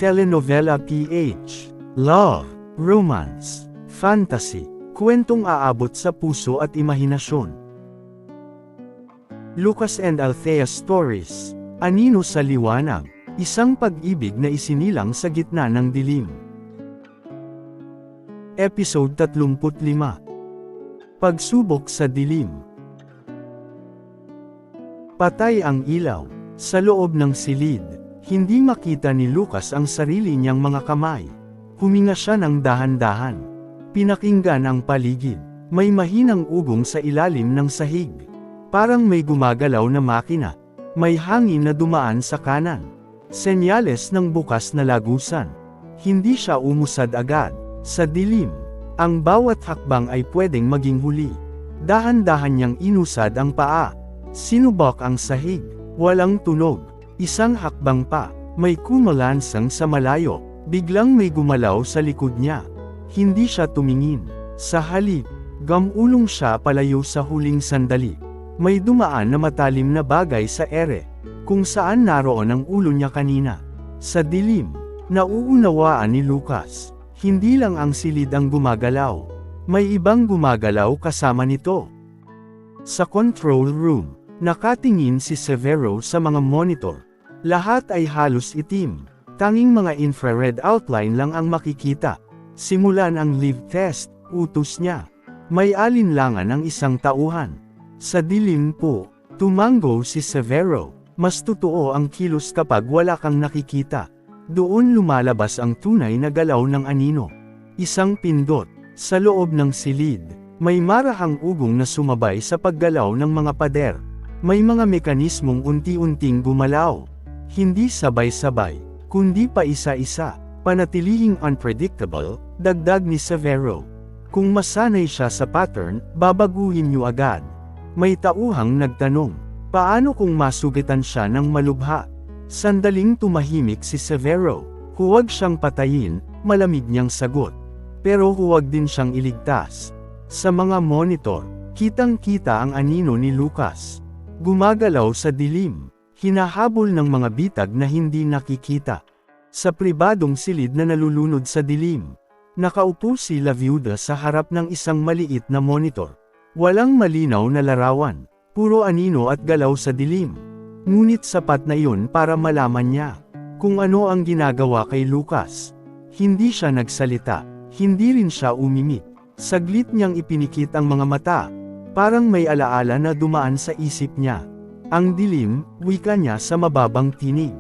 Telenovela PH. Love, romance, fantasy, kwentong aabot sa puso at imahinasyon. Lucas and Althea Stories. Anino sa Liwanag. Isang pag-ibig na isinilang sa gitna ng dilim. Episode 35. Pagsubok sa dilim. Patay ang ilaw. Sa loob ng silid, hindi makita ni Lucas ang sarili niyang mga kamay. Huminga siya ng dahan-dahan. Pinakinggan ang paligid. May mahinang ugong sa ilalim ng sahig. Parang may gumagalaw na makina. May hangin na dumaan sa kanan. Senyales ng bukas na lagusan. Hindi siya umusad agad. Sa dilim, ang bawat hakbang ay pwedeng maging huli. Dahan-dahan niyang inusad ang paa. Sinubok ang sahig. Walang tunog. Isang hakbang pa. May kumalansang sa malayo. Biglang may gumalaw sa likod niya. Hindi siya tumingin. Sa halip, gamulong siya palayo sa huling sandali. May dumaan na matalim na bagay sa ere, kung saan naroon ang ulo niya kanina. Sa dilim, nauunawaan ni Lucas, hindi lang ang silid ang gumagalaw. May ibang gumagalaw kasama nito. Sa control room, nakatingin si Severo sa mga monitor. Lahat ay halos itim. Tanging mga infrared outline lang ang makikita. Simulan ang live test, utos niya. May alinlangan ang isang tauhan. Sa dilim po, tumango si Severo. Mas totoo ang kilos kapag wala kang nakikita. Doon lumalabas ang tunay na galaw ng anino. Isang pindot. Sa loob ng silid, may marahang ugong na sumabay sa paggalaw ng mga pader. May mga mekanismong unti-unting gumalaw. Hindi sabay-sabay, kundi pa isa-isa. Panatilihing unpredictable, dagdag ni Severo. Kung masanay siya sa pattern, babaguhin niyo agad. May tauhang nagtanong, paano kung masugitan siya ng malubha? Sandaling tumahimik si Severo. Huwag siyang patayin, malamig niyang sagot. Pero huwag din siyang iligtas. Sa mga monitor, kitang-kita ang anino ni Lucas. Gumagalaw sa dilim, hinahabol ng mga bitag na hindi nakikita. Sa pribadong silid na nalulunod sa dilim, nakaupo si La Viuda sa harap ng isang maliit na monitor. Walang malinaw na larawan, puro anino at galaw sa dilim. Ngunit sapat na iyon para malaman niya kung ano ang ginagawa kay Lucas. Hindi siya nagsalita, hindi rin siya umimik. Saglit niyang ipinikit ang mga mata, parang may alaala na dumaan sa isip niya. Ang dilim, wika niya sa mababang tinig,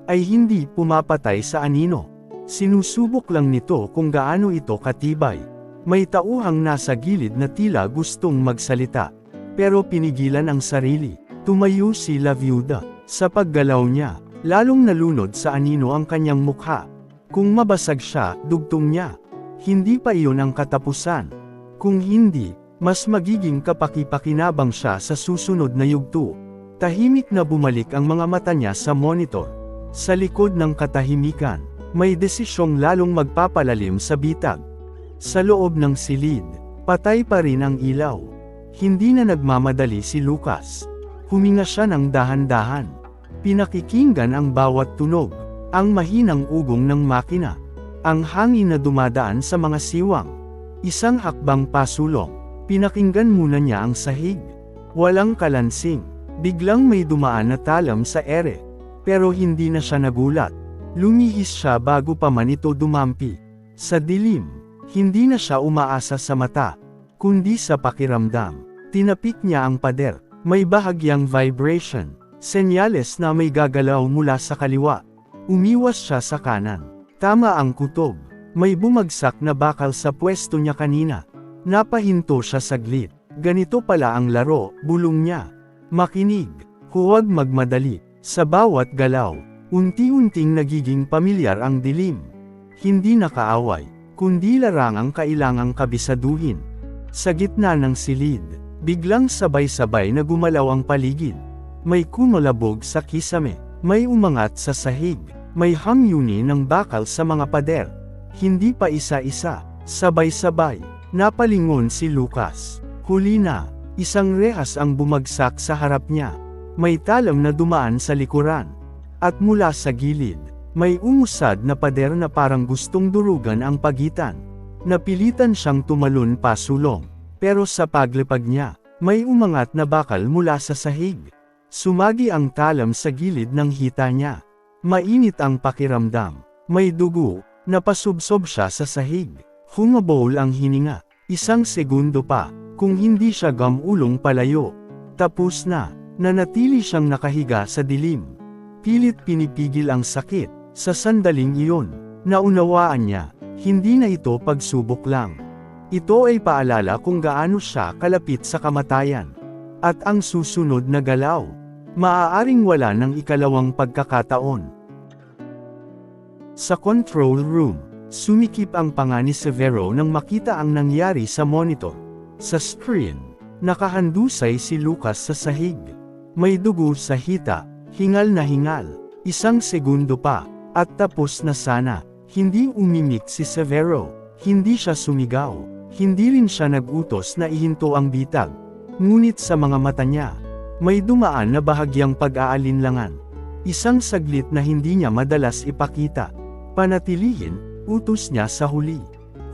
ay hindi pumapatay sa anino. Sinusubok lang nito kung gaano ito katibay. May tauhang nasa gilid na tila gustong magsalita, pero pinigilan ang sarili. Tumayo si La Viuda. Sa paggalaw niya, lalong nalunod sa anino ang kanyang mukha. Kung mabasag siya, dugtong niya. Hindi pa iyon ang katapusan. Kung hindi, mas magiging kapaki-pakinabang siya sa susunod na yugto. Tahimik na bumalik ang mga mata niya sa monitor. Sa likod ng katahimikan, may desisyong lalong magpapalalim sa bitag. Sa loob ng silid, patay pa rin ang ilaw. Hindi na nagmamadali si Lucas. Huminga siya ng dahan-dahan. Pinakikinggan ang bawat tunog, ang mahinang ugong ng makina, ang hangin na dumadaan sa mga siwang. Isang hakbang pasulong, pinakinggan muna niya ang sahig. Walang kalansing, biglang may dumaan na talam sa ere. Pero hindi na siya nagulat. Lumihis siya bago pa man ito dumampi. Sa dilim, hindi na siya umaasa sa mata, kundi sa pakiramdam. Tinapik niya ang pader. May bahagyang vibration. Senyales na may gagalaw mula sa kaliwa. Umiwas siya sa kanan. Tama ang kutob. May bumagsak na bakal sa pwesto niya kanina. Napahinto siya saglit. Ganito pala ang laro, bulong niya. Makinig. Huwag magmadali. Sa bawat galaw, unti-unting nagiging pamilyar ang dilim. Hindi nakaaway, kundi larangang kailangang kabisaduhin. Sa gitna ng silid, biglang sabay-sabay na gumalaw ang paligid. May kumulabog sa kisame, may umangat sa sahig, may hamyuni ng bakal sa mga pader. Hindi pa isa-isa, sabay-sabay, napalingon si Lucas. Huli na, isang rehas ang bumagsak sa harap niya. May talam na dumaan sa likuran. At mula sa gilid, May umusad na pader na parang gustong durugan ang pagitan. Napilitan siyang tumalon pasulong. Pero sa paglipag niya, may umangat na bakal mula sa sahig. Sumagi ang talam sa gilid ng hita niya. Mainit ang pakiramdam. May dugo, napasubsob siya sa sahig. Humabol ang hininga. Isang segundo pa, kung hindi siya gamulong palayo. Tapos na, nanatili siyang nakahiga sa dilim. Pilit pinipigil ang sakit. Sa sandaling iyon, naunawaan niya, hindi na ito pagsubok lang. Ito ay paalala kung gaano siya kalapit sa kamatayan. At ang susunod na galaw, maaaring wala ng ikalawang pagkakataon. Sa control room, sumikip ang panga ni Severo nang makita ang nangyari sa monitor. Sa screen, nakahandusay si Lucas sa sahig. May dugo sa hita, hingal na hingal. Isang segundo pa, at tapos na sana. Hindi umimik si Severo. Hindi siya sumigaw. Hindi rin siya nagutos na ihinto ang bitag. Ngunit sa mga mata niya, may dumaan na bahagyang pag-aalinlangan. Isang saglit na hindi niya madalas ipakita. Panatilihin, utos niya sa huli.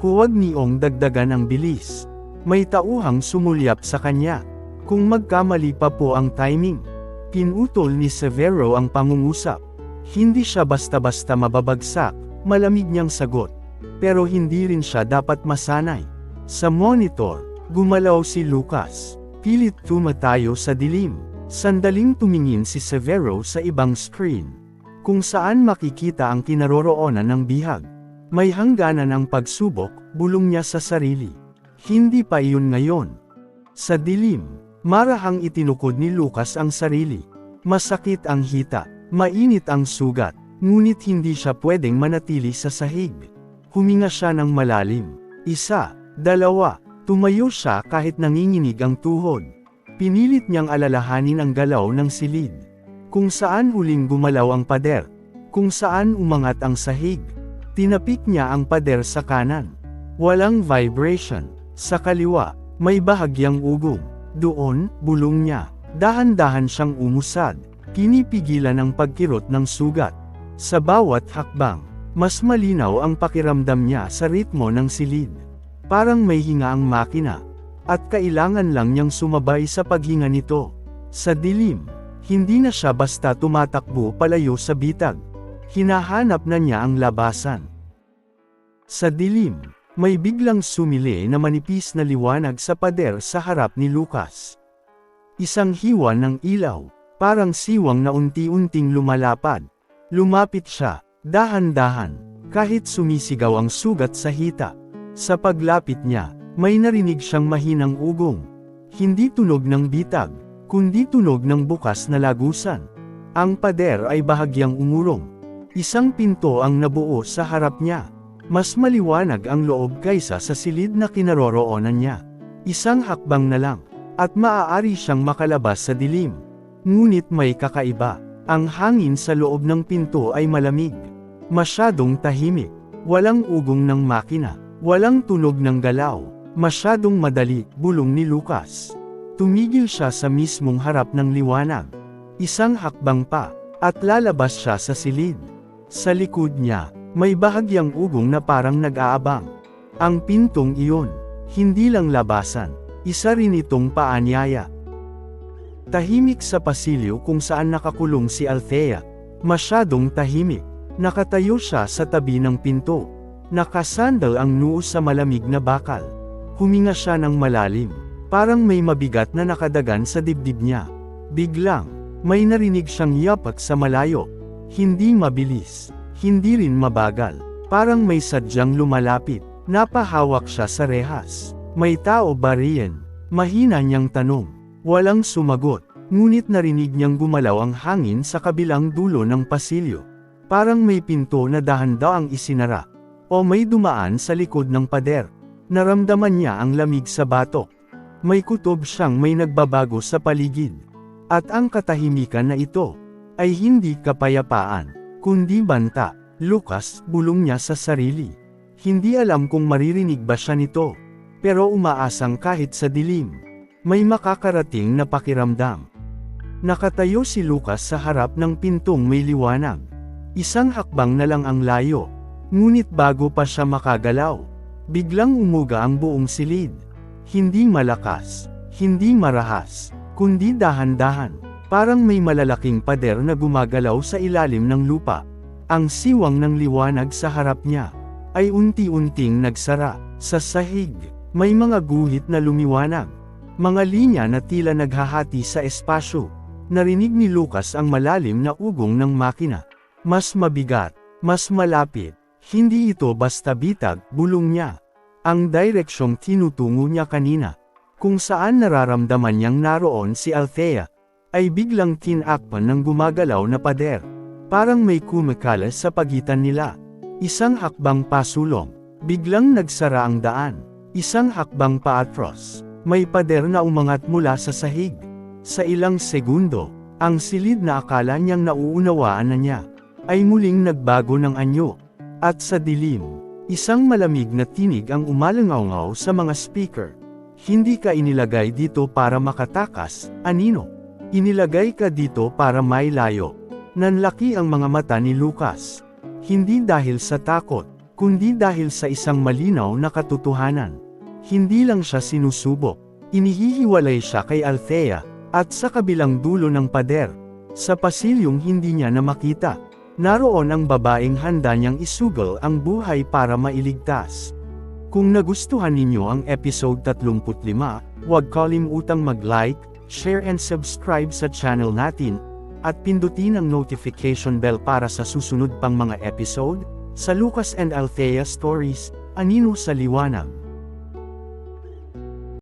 Huwag niyong dagdagan ang bilis. May tauhang sumulyap sa kanya. Kung magkamali pa po ang timing. Pinutol ni Severo ang pangungusap. Hindi siya basta-basta mababagsak, malamig niyang sagot. Pero hindi rin siya dapat masanay. Sa monitor, gumalaw si Lucas. Pilit tumatayo sa dilim. Sandaling tumingin si Severo sa ibang screen. Kung saan makikita ang kinaroroonan ng bihag. May hangganan ang pagsubok, bulong niya sa sarili. Hindi pa iyon ngayon. Sa dilim, marahang itinukod ni Lucas ang sarili. Masakit ang hita, mainit ang sugat, ngunit hindi siya pwedeng manatili sa sahig. Huminga siya ng malalim. Isa, dalawa, tumayo siya kahit nanginginig ang tuhod. Pinilit niyang alalahanin ang galaw ng silid. Kung saan huling gumalaw ang pader. Kung saan umangat ang sahig. Tinapik niya ang pader sa kanan. Walang vibration. Sa kaliwa, may bahagyang ugong. Doon, bulong niya. Dahan-dahan siyang umusad. Pinipigilan ang pagkirot ng sugat. Sa bawat hakbang, mas malinaw ang pakiramdam niya sa ritmo ng silid. Parang may hinga ang makina. At kailangan lang niyang sumabay sa paghinga nito. Sa dilim, hindi na siya basta tumatakbo palayo sa bitag. Hinahanap na niya ang labasan. Sa dilim, may biglang sumili na manipis na liwanag sa pader sa harap ni Lucas. Isang hiwa ng ilaw, parang siwang na unti-unting lumalapad. Lumapit siya, dahan-dahan, kahit sumisigaw ang sugat sa hita. Sa paglapit niya, may narinig siyang mahinang ugong. Hindi tunog ng bitag, kundi tunog ng bukas na lagusan. Ang pader ay bahagyang umurong. Isang pinto ang nabuo sa harap niya. Mas maliwanag ang loob kaysa sa silid na kinaroroonan niya. Isang hakbang na lang, at maaari siyang makalabas sa dilim. Ngunit may kakaiba. Ang hangin sa loob ng pinto ay malamig. Masyadong tahimik. Walang ugong ng makina. Walang tunog ng galaw. Masyadong madali, bulong ni Lucas. Tumigil siya sa mismong harap ng liwanag. Isang hakbang pa, at lalabas siya sa silid. Sa likod niya, may bahagyang ugong na parang nag-aabang. Ang pintong iyon, hindi lang labasan, isa rin itong paanyaya. Tahimik sa pasilyo kung saan nakakulong si Althea. Masyadong tahimik. Nakatayo siya sa tabi ng pinto. Nakasandal ang noo sa malamig na bakal. Huminga siya ng malalim. Parang may mabigat na nakadagan sa dibdib niya. Biglang, may narinig siyang yapak sa malayo. Hindi mabilis. Hindi rin mabagal. Parang may sadyang lumalapit. Napahawak siya sa rehas. May tao ba riyan? Mahina niyang tanong. Walang sumagot. Ngunit narinig niyang gumalaw ang hangin sa kabilang dulo ng pasilyo. Parang may pinto na dahan-daang isinara. O may dumaan sa likod ng pader. Naramdaman niya ang lamig sa batok. May kutob siyang may nagbabago sa paligid. At ang katahimikan na ito, ay hindi kapayapaan, kundi banta. Lucas, bulong niya sa sarili. Hindi alam kung maririnig ba siya nito. Pero umaasang kahit sa dilim, may makakarating na pakiramdam. Nakatayo si Lucas sa harap ng pintong may liwanag. Isang hakbang na lang ang layo. Ngunit bago pa siya makagalaw, biglang umuga ang buong silid. Hindi malakas, hindi marahas, kundi dahan-dahan. Parang may malalaking pader na gumagalaw sa ilalim ng lupa. Ang siwang ng liwanag sa harap niya ay unti-unting nagsara. Sa sahig, may mga guhit na lumiwanag. Mga linya na tila naghahati sa espasyo. Narinig ni Lucas ang malalim na ugong ng makina. Mas mabigat, mas malapit. Hindi ito basta bitag, bulong niya. Ang direksyong tinutungo niya kanina, kung saan nararamdaman niyang naroon si Althea, ay biglang tinakpan ng gumagalaw na pader. Parang may kumakalas sa pagitan nila. Isang hakbang pasulong, biglang nagsara ang daan. Isang hakbang paatros, may pader na umangat mula sa sahig. Sa ilang segundo, ang silid na akala niyang nauunawaan na niya, ay muling nagbago ng anyo. At sa dilim, isang malamig na tinig ang umalangaw sa mga speaker. Hindi ka inilagay dito para makatakas, anino. Inilagay ka dito para mailayo. Nanlaki ang mga mata ni Lucas. Hindi dahil sa takot, kundi dahil sa isang malinaw na katotohanan. Hindi lang siya sinusubok. Inihihiwalay siya kay Althea, at sa kabilang dulo ng pader, sa pasilyong hindi niya na makita, naroon ang babaeng handa niyang isugal ang buhay para mailigtas. Kung nagustuhan ninyo ang episode 35, huwag kalimutang mag-like, share and subscribe sa channel natin, at pindutin ang notification bell para sa susunod pang mga episode, sa Lucas and Althea Stories, Anino sa Liwanag.